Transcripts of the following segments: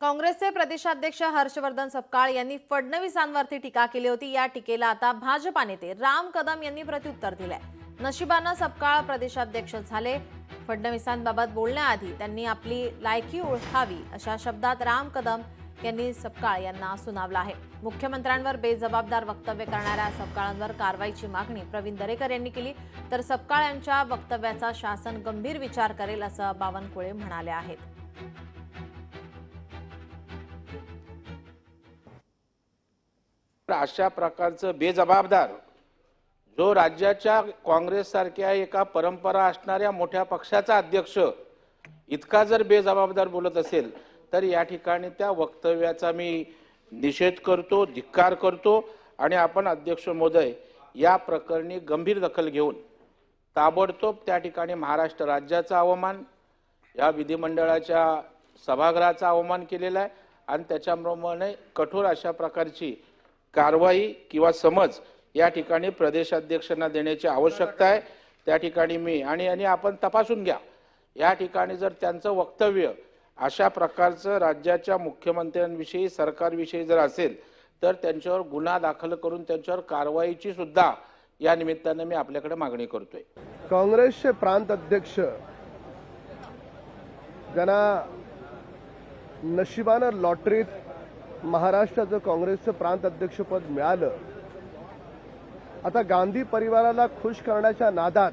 काँग्रेसचे प्रदेशाध्यक्ष हर्षवर्धन सपकाळ यांनी फडणवीसांवरती टीका केली होती। या टीकेला आता भाजपा नेते राम कदम यांनी प्रत्युत्तर दिलंय। नशिबानं सपकाळ प्रदेशाध्यक्ष झाले। फडणवीसांबाबत बोलण्याआधी त्यांनी आपली लायकी ओळखावी अशा शब्दात राम कदम यांनी सपकाळ यांना सुनावलं आहे। मुख्यमंत्र्यांवर बेजबाबदार वक्तव्य करणाऱ्या सपकाळांवर कारवाईची मागणी प्रवीण दरेकर यांनी केली। तर सपकाळ यांच्या वक्तव्याचा शासन गंभीर विचार करेल असं बावनकुळे म्हणाले आहेत। अशा प्रकारचं बेजबाबदार जो राज्याच्या काँग्रेस सारख्या एका परंपरा असणाऱ्या मोठ्या पक्षाचा अध्यक्ष इतका जर बेजबाबदार बोलत असेल तर या ठिकाणी त्या वक्तव्याचा मी निषेध करतो, धिक्कार करतो आणि आपण अध्यक्ष महोदय या प्रकरणी गंभीर दखल घेऊन ताबडतोब त्या ठिकाणी महाराष्ट्र राज्याचा अवमान, या विधिमंडळाच्या सभागृहाचा अवमान केलेला आहे आणि त्याच्याप्रमाणे कठोर अशा प्रकारची कारवाई किंवा समज या ठिकाणी प्रदेशाध्यक्षांना देण्याची आवश्यकता आहे। त्या ठिकाणी मी आणि आपण तपासून घ्या, या ठिकाणी जर त्यांचं वक्तव्य अशा प्रकारचं राज्याच्या मुख्यमंत्र्यांविषयी सरकारविषयी जर असेल तर त्यांच्यावर गुन्हा दाखल करून त्यांच्यावर कारवाईची सुद्धा या निमित्ताने मी आपल्याकडे मागणी करतोय। काँग्रेसचे प्रांत अध्यक्ष ज्यांना नशिबानं लॉटरीत महाराष्ट्राचं काँग्रेसचं प्रांत अध्यक्षपद मिळालं, आता गांधी परिवाराला खुश करण्याच्या नादात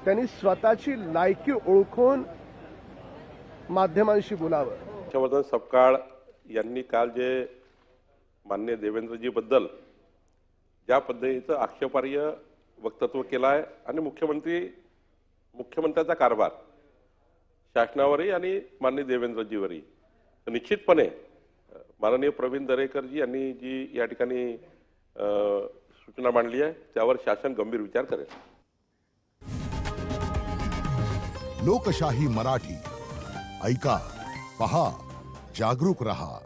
त्यांनी स्वतःची लायकी ओळखून माध्यमांशी बोलावं। हर्षवर्धन सपकाळ यांनी काल जे माननीय देवेंद्रजीबद्दल ज्या पद्धतीचं आक्षेपार्ह वक्तव्य केलं आहे आणि मुख्यमंत्र्याचा कारभार शासनावरही आणि माननीय देवेंद्रजीवरही, निश्चितपणे माननीय प्रवीण दरेकरजी यांनी जी या ठिकाणी सूचना मांडली आहे त्यावर शासन गंभीर विचार करेल। लोकशाही मराठी ऐका, पहा, जागरूक रहा।